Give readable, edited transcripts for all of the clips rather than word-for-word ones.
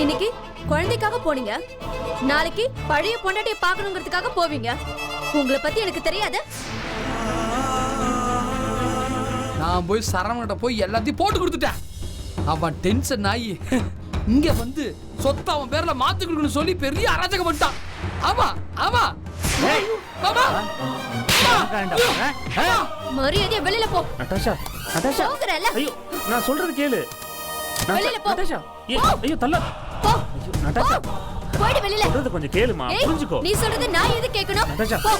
இன்னைக்கு குழந்தைக்காக போனீங்க, நாளைக்கு பழைய பொண்டாட்டியை பார்க்கணுங்கிறதுக்காக போவீங்க. உங்களை பத்தி எனக்கு தெரியாது. நான் போய் சரவணகிட்ட போய் எல்லாத்தையும் போட்டு கொடுத்துட்டேன். அவன் டென்ஷன் ஆகி இங்க வந்து சொத்தை அவன் பேர்ல மாத்தி கொடுக்கணும்னு சொல்லி பெரிய அராஜகம் பண்ணிட்டான். ஆமா ஆமா மரியாதையா வெளியில போ. நட்டாஷா, நட்டாஷா, ஐயோ நான் சொல்றது கேளு. வெளியில போ. நட்டாஷா, ஐயோ தள்ள. போ. ஐயோ நட்டாஷா, போடி வெளியில. சொல்றது கொஞ்சம் கேளுமா, புரிஞ்சுக்கோ. நீ சொல்றது நான் எது கேட்கணும்? நட்டாஷா, போ.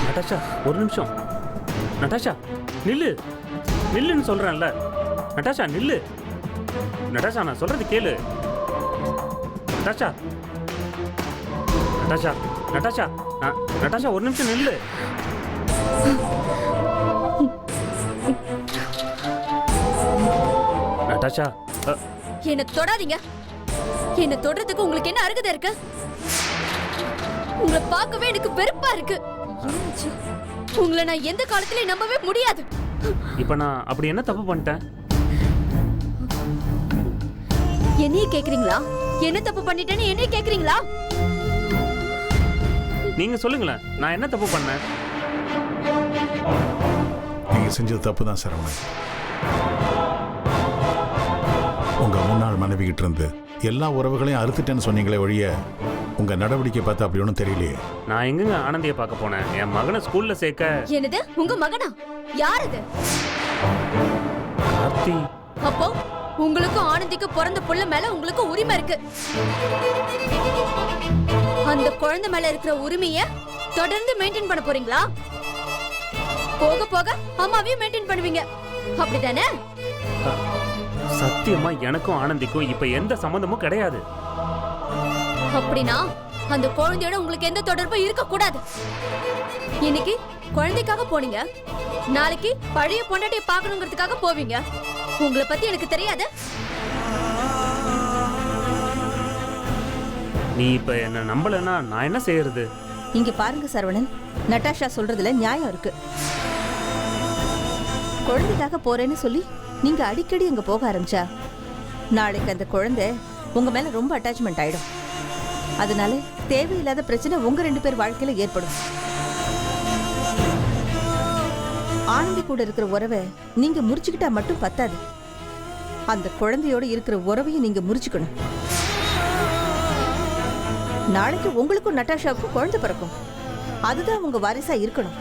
நட்டாஷா ஒரு நிமிஷம். நட்டாஷா நில்லு, நில்லுன்னு சொல்றேன்ல. நட்டாஷா நில்லு. நட்டாஷா நான் சொல்றது கேளு. நட்டாஷா, நட்டாஷா, நட்டாஷா, நட்டாஷா ஒரு நிமிஷம் நில்லு. நட்டாஷா, என்ன தொடாதீங்க. என்ன தொடுறதுக்கு உங்களுக்கு என்ன அருகதை இருக்கு? உங்களை பார்க்கவே எனக்கு வெறுப்பா இருக்கு. உங்களை நான் எந்த காலத்திலே நம்பவே முடியாது. இப்ப நான் அப்படி என்ன தப்பு பண்ணிட்டேன்? என்னைய கேக்குறீங்களா? என்ன தப்பு பண்ணிட்டேன்னு என்னைய கேக்குறீங்களா? நீங்க சொல்லுங்களேன், நான் என்ன தப்பு பண்ணேன்? நீங்க செஞ்சது தப்பு தான் சரவணன். உங்க முன்னாள் மனைவி கிட்ட இருந்து எல்லா உறவுகளையும் அறுத்துட்டேன்னு சொன்னீங்களே ஒழிய உங்க நடவடிக்கை பார்த்தா அப்படி ஒன்றும் தெரியலையே. நான் எங்க ஆனந்தியை பார்க்க போனேன்? என் மகனை ஸ்கூல்ல சேர்க்க. என்னது உங்க மகனா? யார் அது? கார்த்தி. அப்போ உங்களுக்கும் ஆனந்திக்கு பிறந்த புள்ள மேல உங்களுக்கு உரிமை இருக்கு. அந்த குழந்தை மேல இருக்கிற உரிமைய தொடர்ந்து மெயின்டைன் பண்ண போறீங்களா? போக போக அம்மாவையும் மெயின்டைன் பண்ணுவீங்க, அப்படிதானே? சத்தியமா எனக்கும் ஆனந்திக்கும் இப்ப எந்த சம்பந்தமும் கிடையாது. அப்படின்னா அந்த குழந்தையோட உங்களுக்கு எந்த தொடர்பும் இருக்க கூடாது. இன்னைக்கு குழந்தைக்காக போனீங்க, நாளைக்கு பழைய பொண்டாட்டியை பார்க்கணுங்கிறதுக்காக போவீங்க. உங்களை பத்தி எனக்கு தெரியாது. நீ இப்ப என்ன நம்பலன்னா நான் என்ன செய்யறது? இங்க பாருங்க சரவணன், நட்டாஷா சொல்றதுல நியாயம் இருக்கு. குழந்தைக்காக போறேன்னு சொல்லி நீங்க அடிக்கடி அங்க போக ஆரம்பிச்சா நாளைக்கு அந்த குழந்தை உங்க மேல ரொம்ப அட்டாச்மெண்ட் ஆயிடும். அதனால தேவையில்லாத பிரச்சனை உங்க 2 பேர் வாழ்க்கையில ஏற்படும். ஆனந்தி கூட இருக்கிற உறவை நீங்க முறிச்சுக்கிட்டா மட்டும் பத்தாது, அந்த குழந்தையோட இருக்கிற உறவையும் நீங்க முறிச்சுக்கணும். நாளைக்கு உங்களுக்கும் நட்டாஷாவுக்கும் குழந்தை பிறக்கும், அதுதான் உங்க வாரிசா இருக்கணும்.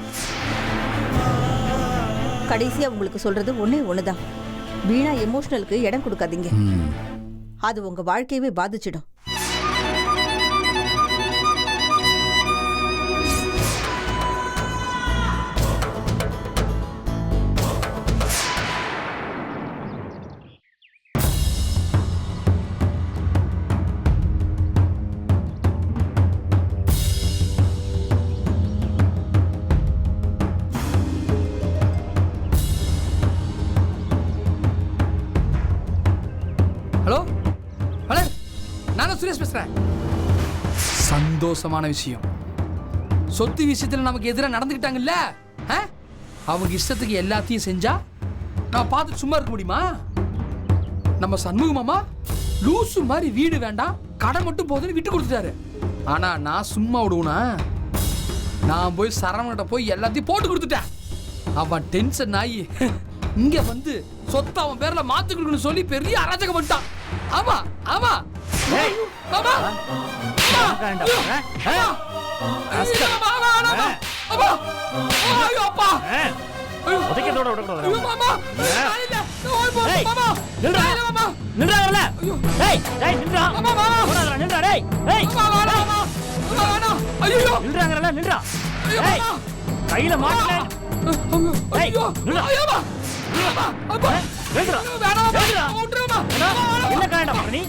கடைசியா உங்களுக்கு சொல்றது ஒன்னே ஒண்ணுதான், வீணா எமோஷனலுக்கு இடம் கொடுக்காதீங்க. அது உங்க வாழ்க்கையவே பாதிச்சிடும். நான் சுரேஷ் பேசுறேன். சந்தோஷமான விஷயம், சொத்து விஷயத்துல நமக்கு எதிராக நடந்துக்கிட்டாங்கல்ல, அவங்க இஷ்டத்துக்கு எல்லாத்தையும் செஞ்சா நான் பார்த்து சும்மா இருக்க முடியுமா? நம்ம சண்முக மாமா லூசு மாதிரி வீடு வேண்டாம் கடை மட்டும் போதுன்னு விட்டு கொடுத்துட்டாரு. ஆனா நான் சும்மா விடுவேனா? நான் போய் சரவணகிட்ட போய் எல்லாத்தையும் போட்டு கொடுத்துட்டேன். அவன் டென்ஷன் ஆகி இங்க வந்து சொத்தை அவன் பேர்ல மாத்துக்கணும்னு சொல்லி பெரிய அராஜகம் பண்ணிட்டான். ஆமா ஆமா ஆமா கையில மாட்டல. என்ன காண்டா பண்ணி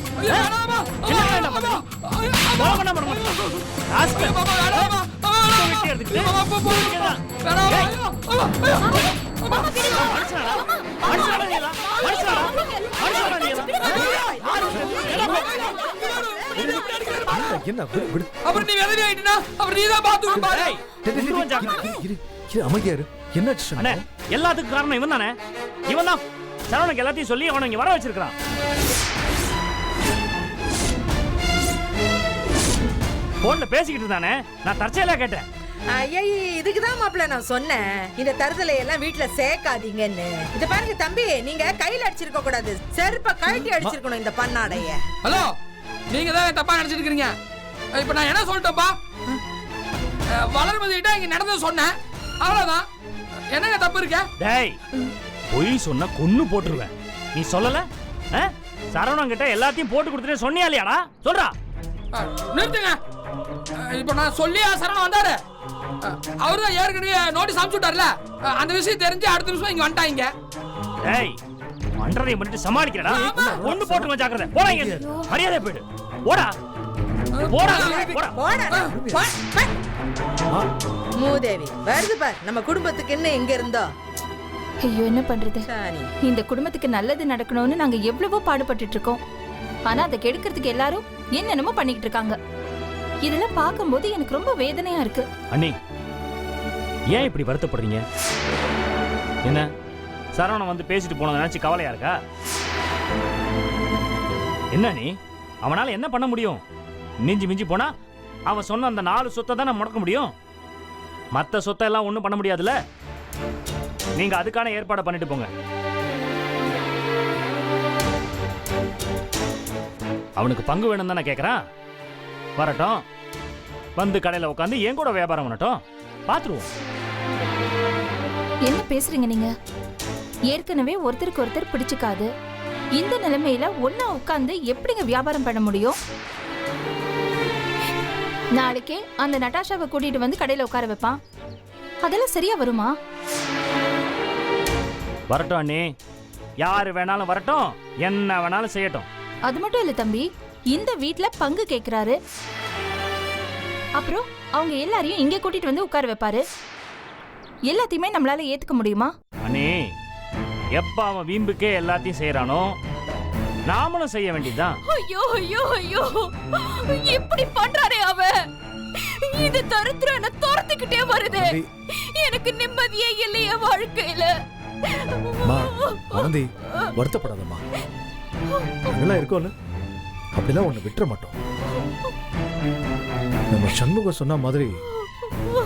அப்புறம் நீ விதவி ஆயிட்டுனா அப்புறம் நீ தான் பாத்துக்கணும் பாரு. அமைதியா இரு. என்ன அண்ணே, எல்லாத்துக்கும் காரணம் இவன் தானே. இவன் தான் சரவணனுக்கு எல்லாத்தையும் சொல்லி அவனை இங்க வர வச்சிருக்கான். போன்ல பேசிக்கிட்டு இருந்தானே, நான் தற்செயலா கேட்டேன். ஐயா, இதுக்குதான் மாப்பிள்ள நான் சொன்னேன், இந்த தருதலை எல்லாம் வீட்டுல சேர்க்காதீங்கன்னு. இத பாருங்க தம்பி, நீங்க கையில அடிச்சிருக்க கூடாது, செருப்ப கழட்டி அடிச்சிருக்கணும் இந்த பண்ணாடைய. ஹலோ, நீங்க தான் தப்பா நினைச்சிட்டு இருக்கீங்க. இப்ப நான் என்ன சொல்லிட்டேன்ப்பா, வளர்மதி கிட்ட இங்க நடந்தது சொன்னேன், அவ்வளவுதான். என்னங்க தப்பு இருக்க? டேய், பொய் சொன்ன கொன்னு போட்டுருவேன். நீ சொல்லல? சரவணன் கிட்ட எல்லாத்தையும் போட்டு கொடுத்துட்டு சொன்னியா இல்லையாடா? சொல்றா. நிறுத்துங்க. இப்ப நான் சொல்லி சரவணன் வந்தாரு, அவருதான் ஏற்கனவே நோட்டீஸ் அனுப்பிச்சு விட்டார்ல, அந்த விஷயம் தெரிஞ்சு அடுத்த நிமிஷம் இங்க வந்துட்டாங்க. டேய், மன்றதை பண்ணிட்டு சமாளிக்கிறடா. ஒண்ணு போட்டுருவேன், ஜாக்கிரதை. போடா இங்க, மரியாதை போயிடு. போடா போடா போடா. மூதேவி வருது பார், நம்ம குடும்பத்துக்கு என்ன எங்க இருந்தோ. ஐயோ, என்ன பண்றது? இந்த குடும்பத்துக்கு நல்லது நடக்கணும்னு நாங்க எவ்வளவோ பாடுபட்டு இருக்கோம். ஆனா அதை கெடுக்கிறதுக்கு எல்லாரும் என்னென்னமோ பண்ணிக்கிட்டு இருக்காங்க. இதெல்லாம் பார்க்கும்போது எனக்கு ரொம்ப வேதனையா இருக்கு. அண்ணி, ஏன் இப்படி வருத்தப்படுறீங்க? என்ன சரவணன் வந்து பேசிட்டு போனதை நினைச்சு கவலையா இருக்கா? என்ன நீ, அவனால என்ன பண்ண முடியும்? மிஞ்சி மிஞ்சி போனா அவன் சொன்ன அந்த 4 சொத்தை தானே முடக்க முடியும். மற்ற சொத்தை எல்லாம் ஒன்றும் பண்ண முடியாதுல்ல. நீங்க அதுக்கான ஏற்பாடை பண்ணிட்டு போங்க. அவனுக்கு பங்கு வேணும் தானே கேட்கறான். வரட்டும், வந்து கடையில் உட்காந்து என் கூட வியாபாரம் பண்ணட்டும், பார்த்துருவோம். என்ன பேசுறீங்க நீங்க? ஏற்கனவே ஒருத்தருக்கு ஒருத்தர் பிடிச்சுக்காது. இந்த நிலைமையில ஒன்னா உட்கார்ந்து எப்படிங்க வியாபாரம் பண்ண முடியும்? நாளைக்கே அந்த நட்டாஷாவை கூட்டிட்டு வந்து கடையில உட்கார வைப்பான். அதெல்லாம் சரியா வருமா? வரட்டும் அண்ணி, யாரு வேணாலும் வரட்டும், என்ன வேணாலும் செய்யட்டும். அது மட்டும் இல்ல தம்பி, இந்த வீட்ல பங்கு கேக்குறாரு. அப்புறம் அவங்க எல்லாரையும் இங்க கூட்டிட்டு வந்து உட்கார வைப்பாரு. எல்லாத்தையுமே நம்மளால ஏத்துக்க முடியுமா? அண்ணி, எப்ப அவன் வீம்புக்கே எல்லாத்தையும் செய்யறானோ நாமளும் செய்ய வேண்டியதுதான். ஐயோ ஐயோ ஐயோ, இப்படி பண்றானே அவன். இது தருத்திர என்ன துரத்திக்கிட்டே வருது. எனக்கு நிம்மதியே இல்லையே வாழ்க்கையில. ஆனந்தி, வருத்தப்படாதம்மா. நாங்கெல்லாம் இருக்கோம்ல, அப்படிலாம் ஒண்ணு விட்டுற மாட்டோம். நம்ம சண்முகம் சொன்ன மாதிரி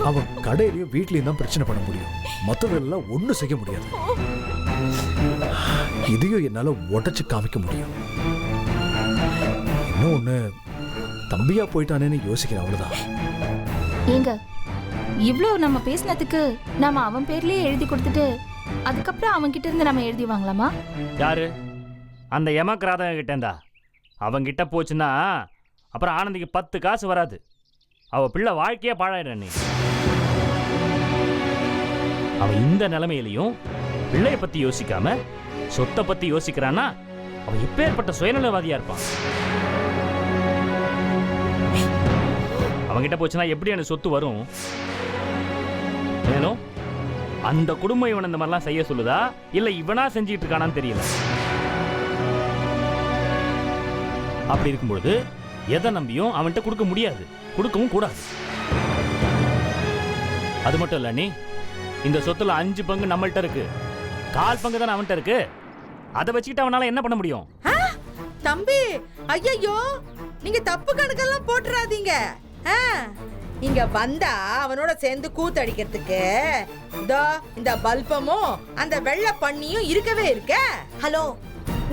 அவன் கடையிலயும் வீட்லயும் தான் பிரச்சனை பண்ண முடியும், மற்றதெல்லாம் ஒன்றும் செய்ய முடியாது. இதையும் என்னால உடைச்சு காமிக்க முடியும். இன்னும் ஒண்ணு, தம்பியா போயிட்டானேன்னு யோசிக்கிறேன், அவ்வளவுதான். ஏங்க, இவ்ளோ நம்ம பேசினதுக்கு நாம அவன் பேர்லயே எழுதி கொடுத்துட்டு அதுக்கப்புறம் அவன் கிட்ட இருந்து நம்ம எழுதி வாங்கலாமா? யாரு? அந்த எமக்கிராதங்க கிட்டேந்தா? அவங்கிட்ட போச்சுன்னா அப்புறம் ஆனந்திக்கு 10 காசு வராது. அவ பிள்ளை வாழ்க்கையே பாழாயிட. நீ அவ இந்த நிலைமையிலையும் பிள்ளைய பத்தி யோசிக்காம சொத்தை பத்தி யோசிக்கிறான்னா அவன் எப்பேற்பட்ட சுயநலவாதியா இருப்பான். அவங்கிட்ட போச்சுன்னா எப்படி எனக்கு சொத்து வரும்? ஏனோ அந்த குடும்பம் இவன் இந்த மாதிரிலாம் செய்ய சொல்லுதா இல்ல இவனா செஞ்சிட்டு இருக்கானான்னு தெரியல. அப்படி இருக்கும்பொழுது எதை நம்பியும் அவன்கிட்ட கொடுக்க முடியாது, கொடுக்கவும் கூடாது. அது மட்டும் இல்ல, நீ இந்த சொத்துல 5 பங்கு நம்மள்ட்ட இருக்கு, 1/4 பங்கு தானே அவன்கிட்ட இருக்கு. அதை வச்சுக்கிட்டு அவனால என்ன பண்ண முடியும்? தம்பி, ஐயோ, நீங்க தப்பு கணக்கெல்லாம் போட்டுறாதீங்க. இங்க வந்தா அவனோட சேர்ந்து கூத்தடிக்கிறதுக்கு இதோ இந்த பல்பமும் அந்த வெள்ளை பண்ணியும் இருக்கவே இருக்க. ஹலோ,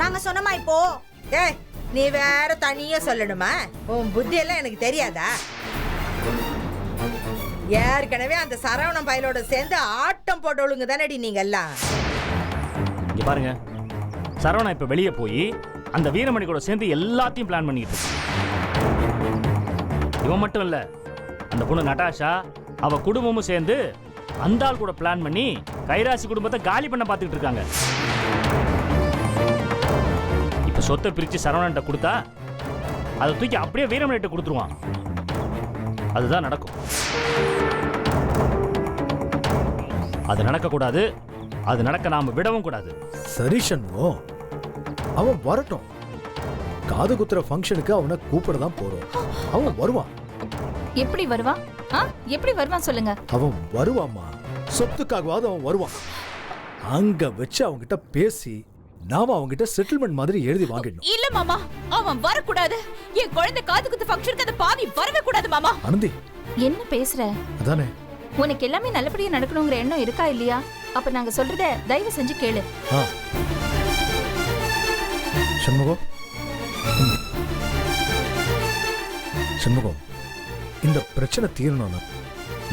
நாங்க சொன்னமா இப்போ? ஏய், நீ வேற தனியா சொல்லணுமா? உன் புத்தி எல்லாம் எனக்கு தெரியாதா? ஏற்கனவே அந்த சரவணன் பயலோட சேர்ந்து ஆட்டம் போட்டவளுங்க தானடி நீங்க எல்லாம். இங்க பாருங்க, சரவணா இப்ப வெளியே போய் அந்த வீரமணி கூட சேர்ந்து எல்லாத்தையும் பிளான் பண்ணிட்டு இருக்கு. இவன் மட்டும் இல்ல, அந்த பொண்ணு நட்டாஷா அவ குடும்பமும் சேர்ந்து அந்த ஆள் கூட பிளான் பண்ணி கைராசி குடும்பத்தை காலி பண்ண பார்த்துக்கிட்டு இருக்காங்க. இப்ப சொத்தை பிரிச்சு சரவணன்ட்ட கொடுத்தா அதை தூக்கி அப்படியே வீரமணிட்ட கொடுத்துருவான். அதுதான் நடக்கும். அது நடக்கக்கூடாது, அது நடக்க நாம விடவும் கூடாது. சரி சண்முகம், அவன் வரட்டும். காது குத்துற ஃபங்க்ஷனுக்கு அவனை கூப்பிட தான் போறோம். அவன் வருவான். எப்படி வருவான்? எப்படி வருவான் சொல்லுங்க. அவன் வருவாமா, சொத்துக்காகவாவது அவன் வருவான். அங்க வச்சு அவங்கிட்ட பேசி நாம அவங்கிட்ட செட்டில்மெண்ட் மாதிரி எழுதி வாங்கிடணும். இல்ல மாமா, அவன் வரக்கூடாது. என் குழந்தை காது குத்து ஃபங்க்ஷனுக்கு அந்த பாவி வரவே கூடாது மாமா. ஆனந்தி, என்ன பேசுற? அதானே, உனக்கு எல்லாமே நல்லபடியா நடக்கணுங்கிற எண்ணம் இருக்கா இல்லையா? அப்ப நாங்க சொல்றத தயவு செஞ்சு கேளு. சண்முகம், சண்முகம், இந்த பிரச்சனை தீரணும்னா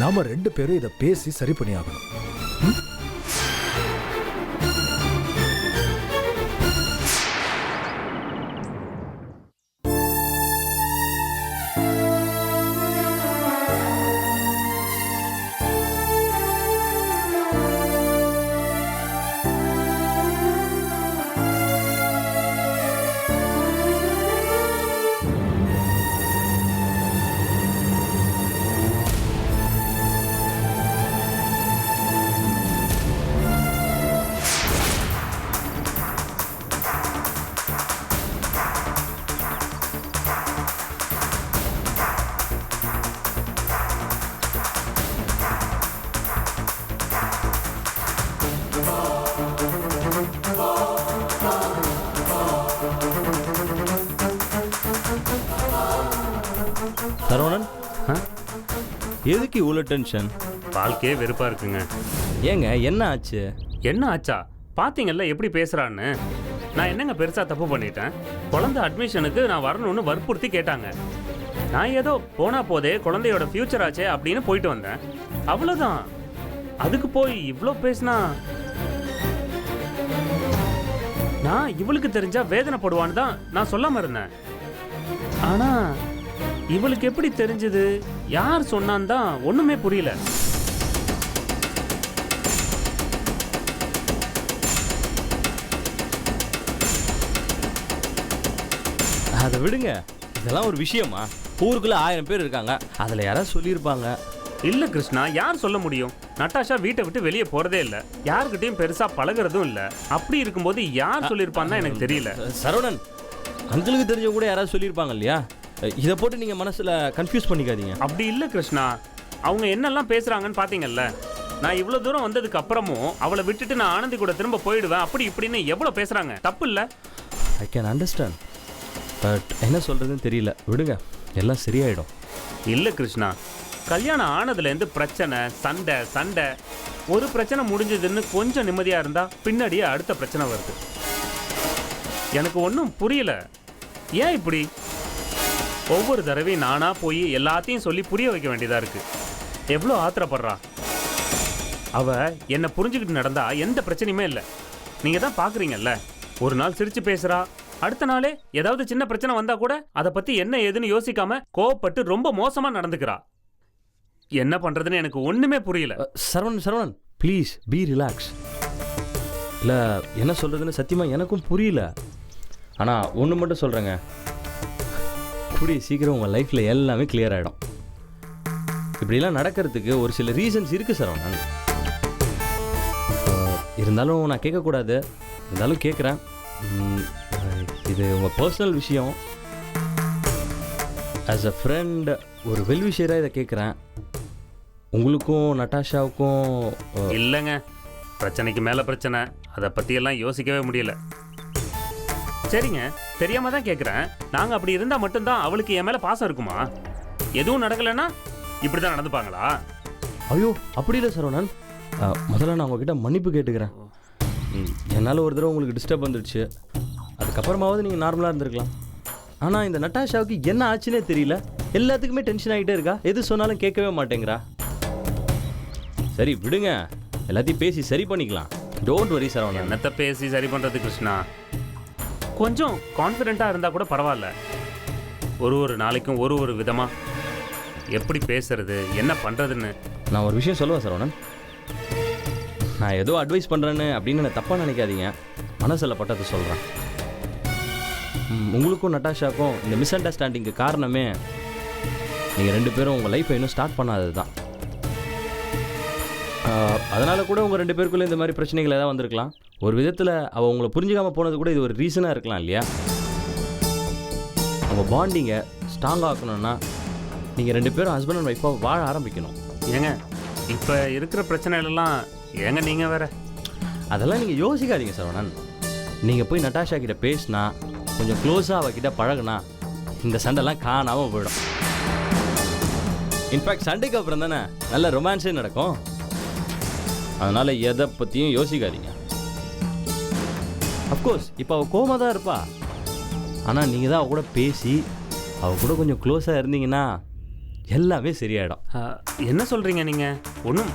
நாம 2 பேரும் இதை பேசி சரி பண்ணி ஆகணும். சரவணன், எதுக்கு இவ்வளோ டென்ஷன்? வாழ்க்கையே வெறுப்பா இருக்குங்க. ஏங்க, என்ன ஆச்சு? என்ன ஆச்சா? பாத்தீங்கல்ல எப்படி பேசுறான்னு. நான் என்னங்க பெருசா தப்பு பண்ணிட்டேன்? குழந்தை அட்மிஷனுக்கு நான் வரணும்னு வற்புறுத்தி கேட்டாங்க. நான் ஏதோ போனா போதே குழந்தையோட ஃபியூச்சர் ஆச்சே அப்படின்னு போயிட்டு வந்தேன். அவ்வளவுதான். அதுக்கு போய் இவ்வளோ பேசினா நான் இவளுக்கு தெரிஞ்சா வேதனைப்படுவான்னு தான் நான் சொல்லாம இருந்தேன். ஆனா இவளுக்கு எப்படி தெரிஞ்சது, யார் சொன்னான் தான் ஒண்ணுமே புரியல. அதை விடுங்க, இதெல்லாம் ஒரு விஷயமா? ஊருக்குள்ள 1000 பேர் இருக்காங்க, அதுல யாராவது சொல்லியிருப்பாங்க. இல்ல கிருஷ்ணா, யார் சொல்ல முடியும்? நட்டாஷா வீட்டை விட்டு வெளியே போறதே இல்ல, யாருக்கிட்டையும் பெருசா பழகுறதும் இல்ல. அப்படி இருக்கும்போது யார் சொல்லியிருப்பான்னு தான் எனக்கு தெரியல. சரவணன், அங்கிளுக்கு தெரிஞ்ச கூட யாராவது சொல்லியிருப்பாங்க இல்லையா? இதை போட்டு நீங்க மனசுல கன்ஃபியூஸ் பண்ணிக்காதீங்க. அப்படி இல்ல கிருஷ்ணா, அவங்க என்னெல்லாம் பேசுறாங்கன்னு பாத்தீங்கல்ல. நான் இவ்வளவு தூரம் வந்ததுக்கு அப்புறமும் அவளை விட்டுட்டு நான் ஆனந்தி கூட திரும்ப போயிடுவேன் அப்படி இப்படின்னு எவ்வளவு பேசுறாங்க. தப்பு இல்ல? ஐ கேன் அண்டர்ஸ்டாண்ட், பட் என்ன சொல்றதுன்னு தெரியல. விடுங்க, எல்லாம் சரியாயிடும். இல்ல கிருஷ்ணா, கல்யாணம் ஆனதுலேருந்து பிரச்சனை, சண்டை சண்டை. ஒரு பிரச்சனை முடிஞ்சதுன்னு கொஞ்சம் நிம்மதியா இருந்தா பின்னாடியே அடுத்த பிரச்சனை வருது. எனக்கு ஒன்றும் புரியல, ஏன் இப்படி ஒவ்வொரு தடவையும் நானா போய் எல்லாத்தையும் சொல்லி புரிய வைக்க வேண்டியதா இருக்கு. எவ்வளோ ஆத்திரப்படுறா அவ. என்னை புரிஞ்சுக்கிட்டு நடந்தா எந்த பிரச்சனையுமே இல்லை. நீங்க தான் பாக்குறீங்கல்ல, ஒரு நாள் சிரிச்சு பேசுறா, அடுத்த நாளே ஏதாவது சின்ன பிரச்சனை வந்தா கூட அதை பத்தி என்ன ஏதுன்னு யோசிக்காம கோவப்பட்டு ரொம்ப மோசமா நடந்துக்கிறா. என்ன பண்றதுன்னு எனக்கு ஒண்ணுமே புரியல. Saravanan please be relax. இல்லை, என்ன சொல்றதுன்னு சத்தியமா எனக்கும் புரியல. ஆனால் ஒன்று மட்டும் சொல்கிறேங்க, கூடிய சீக்கிரம் உங்கள் லைஃப்பில் எல்லாமே கிளியர் ஆகிடும். இப்படிலாம் நடக்கிறதுக்கு ஒரு சில ரீசன்ஸ் இருக்குது சரவணன். இருந்தாலும் நான் கேட்கக்கூடாது, இருந்தாலும் கேட்குறேன். இது உங்கள் பர்சனல் விஷயம். ஆஸ் அ ஃப்ரெண்ட் ஒரு வெல்விஷராக இதை கேட்குறேன். உங்களுக்கும் நட்டாஷாவுக்கும் இல்லைங்க, பிரச்சனைக்கு மேலே பிரச்சனை, அதை பற்றியெல்லாம் யோசிக்கவே முடியல. சரிங்க, தெரியாம தான் கேட்குறேன். நாங்கள் அப்படி இருந்தால் மட்டும்தான் அவளுக்கு என் மேலே பாசம் இருக்குமா? எதுவும் நடக்கலைன்னா இப்படி தான் நடந்துப்பாங்களா? ஐயோ அப்படி இல்லை சரவணன். முதல்ல நான் உங்ககிட்ட மன்னிப்பு கேட்டுக்கிறேன். என்னால் ஒரு தடவை உங்களுக்கு டிஸ்டர்ப் வந்துடுச்சு. அதுக்கப்புறமாவது நீங்கள் நார்மலாக இருந்திருக்கலாம். ஆனால் இந்த நட்டாஷாவுக்கு என்ன ஆச்சுன்னே தெரியல. எல்லாத்துக்குமே டென்ஷன் ஆகிட்டே இருக்கா. எது சொன்னாலும் கேட்கவே மாட்டேங்கிறா. சரி விடுங்க, எல்லாத்தையும் பேசி சரி பண்ணிக்கலாம். Don't worry Saravanan. என்னத்தை பேசி சரி பண்ணுறது கிருஷ்ணா? கொஞ்சம் கான்ஃபிடென்ட்டாக இருந்தால் கூட பரவாயில்ல. ஒரு நாளைக்கும் ஒரு விதமாக எப்படி பேசுறது, என்ன பண்ணுறதுன்னு. நான் ஒரு விஷயம் சொல்லுவேன் சரவணன். நான் ஏதோ அட்வைஸ் பண்ணுறேன்னு அப்படின்னு நான் தப்பாக நினைக்காதீங்க. மனசில் பட்டதை சொல்கிறேன். உங்களுக்கும் நட்டாஷாக்கும் இந்த மிஸ் அண்டர்ஸ்டாண்டிங்க்கு காரணமே நீங்கள் 2 பேரும் உங்கள் லைஃப்பை இன்னும் ஸ்டார்ட் பண்ணாதது தான். அதனால் கூட உங்கள் 2 பேருக்குள்ளே இந்த மாதிரி பிரச்சனைகள் ஏதாவது வந்திருக்கலாம். ஒரு விதத்தில் அவள் உங்களை புரிஞ்சுக்காமல் போனது கூட இது ஒரு ரீசனாக இருக்கலாம் இல்லையா? உங்கள் பாண்டிங்கை ஸ்ட்ராங் ஆக்கணும்னா நீங்கள் 2 பேரும் ஹஸ்பண்ட் அண்ட் ஒய்ஃபாக வாழ ஆரம்பிக்கணும். ஏங்க இப்போ இருக்கிற பிரச்சனைகளெல்லாம் ஏங்க நீங்கள் வேற அதெல்லாம் நீங்கள் யோசிக்காதீங்க சரவணன். நீங்கள் போய் நட்டாஷா கிட்ட பேசினா, கொஞ்சம் க்ளோஸாக அவகிட்ட பழகுனா இந்த சண்டைலாம் காணாமல் போயிடும். இன்ஃபேக்ட் சண்டைக்கு அப்புறம் தானே நல்ல ரொமான்ஸே நடக்கும். அதனால் எதை பற்றியும் யோசிக்காதீங்க. அஃப்கோர்ஸ் இப்போ அவள் கோமா தான் இருப்பா. ஆனால் நீங்கள் தான் அவள் கூட பேசி அவள் கூட கொஞ்சம் க்ளோஸாக இருந்தீங்கன்னா எல்லாமே சரியாயிடும். என்ன சொல்கிறீங்க நீங்கள்? ஒன்றும்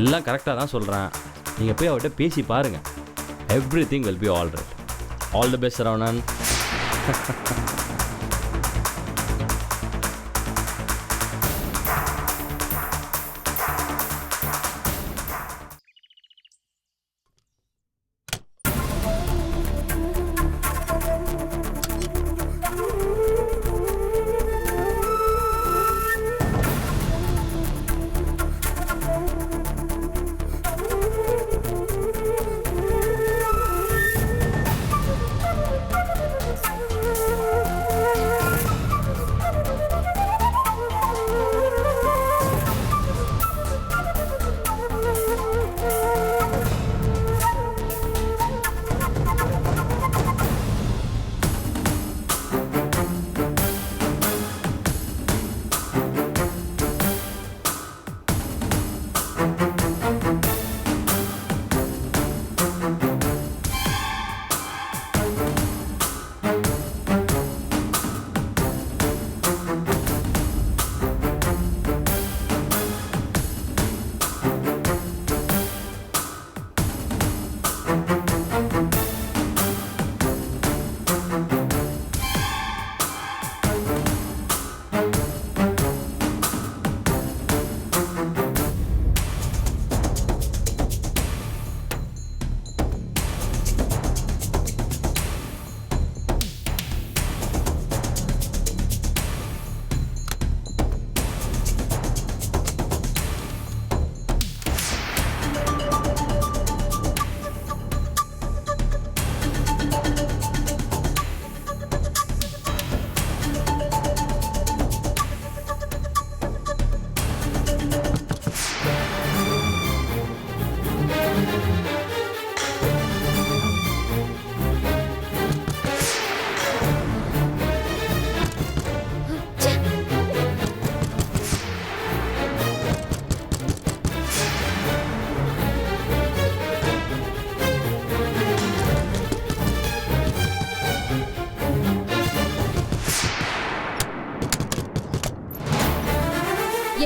எல்லாம் கரெக்டாக தான் சொல்கிறேன். நீங்கள் போய் அவர்கிட்ட பேசி பாருங்கள். Everything will be all right. All the best Saravanan.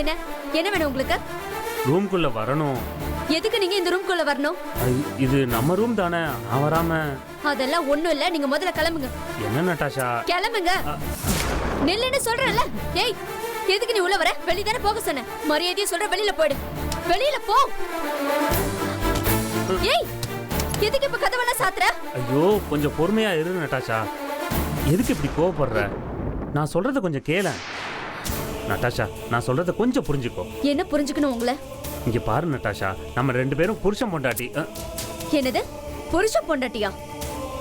என்ன என்ன வேணும் உங்களுக்கு? ரூம்குள்ளே வரணும். எதுக்கு நீங்க இந்த ரூம்குள்ள வரணும்? இது நம்ம ரூம் தானே, நான் வராம. அதெல்லாம் ஒண்ணும் இல்ல, நீங்க முதல்ல கிளம்புங்க. என்ன நட்டாஷா? கிளம்புங்க. நில்லுன்னு சொல்றேன்ல. ஏய், எதுக்கு நீ உள்ள வர? வெளிய தான போக சொன்ன. மரியாதையா சொல்ற, வெளியில போய்டு. வெளியில போ. ஏய், எதுக்கு இப்ப கதவெல்லாம் சாத்துற? ஐயோ, கொஞ்சம் பொறுமையா இரு நட்டாஷா. எதுக்கு இப்படி கோவப்படுற? நான் சொல்றத கொஞ்சம் கேள நட்டாஷா. நான் சொல்றத கொஞ்சம் புரிஞ்சுக்கோ. என்ன புரிஞ்சுக்கணும் உங்களை? இங்க பாரு நட்டாஷா, நம்ம 2 பேரும் புருஷன் பொண்டாட்டி. என்னது புருஷன் பொண்டாட்டியா?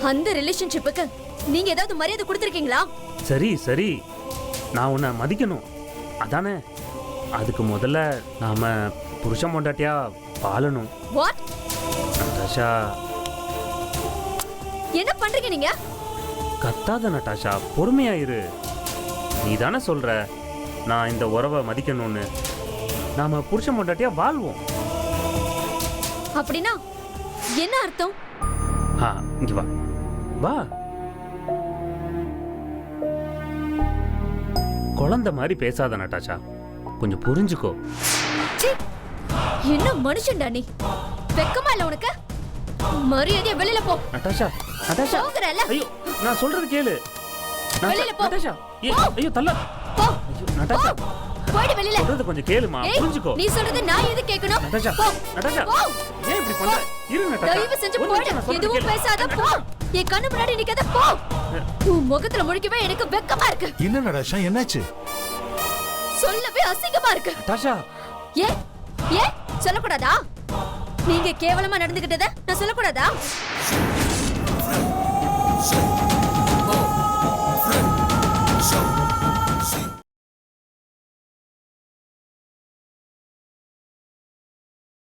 அந்த ரிலேஷன்ஷிப்புக்கு நீங்க ஏதாவது மரியாதை கொடுத்திருக்கீங்களா? சரி சரி, நான் உன்னை மதிக்கணும் அதானே? அதுக்கு முதல்ல நாம புருஷன் பொண்டாட்டியா வாழணும். வாட்? நட்டாஷா, என்ன பண்றீங்க நீங்க? கத்தாத நட்டாஷா, பொறுமையா இரு. நீ தானே சொல்ற நான் இந்த உறவை மதிக்கணும்னு. நாம புருஷன் பொண்டாட்டியா வாழ்வோம். அப்படின்னா என்ன அர்த்தம்? இங்க வா வா. குழந்தை மாதிரி பேசாத நட்டாஷா, கொஞ்சம் புரிஞ்சுக்கோ. சீ, என்ன மனுஷன்டா நீ? வெக்கமா இல்ல உனக்கு? மரியாதையா வெளியில போ. நட்டாஷா, நட்டாஷா, போங்கறல. ஐயோ நான் சொல்றது கேளு. வெளியில போ. நட்டாஷா, ஐயோ தள்ள. போ. ஐயோ நட்டாஷா, போய்டு வெளியில. சொல்றது கொஞ்சம் கேளுமா, ஏய், புரிஞ்சுக்கோ. நீ சொல்றது நான் எது கேட்கணும்? நட்டாஷா, போ. நட்டாஷா, போ. ஏன் இப்படி பண்ற? இரு நட்டாஷா, தயவு செஞ்சு ஒரு போடு. நிமிஷம் நான் சொல்றது எதுவும் கேளு. பேசாத, போ. என் கண்ணு முன்னாடி நிக்காத, போ. உன் முகத்துல முழிக்கவே எனக்கு வெக்கமா இருக்கு. என்ன நடாஷா, என்னாச்சு? சொல்லவே அசிங்கமா இருக்கு. நட்டாஷா, ஏன் சொல்லக்கூடாதா? நீங்க கேவலமா நடந்துகிட்டத நான் சொல்லக்கூடாதா?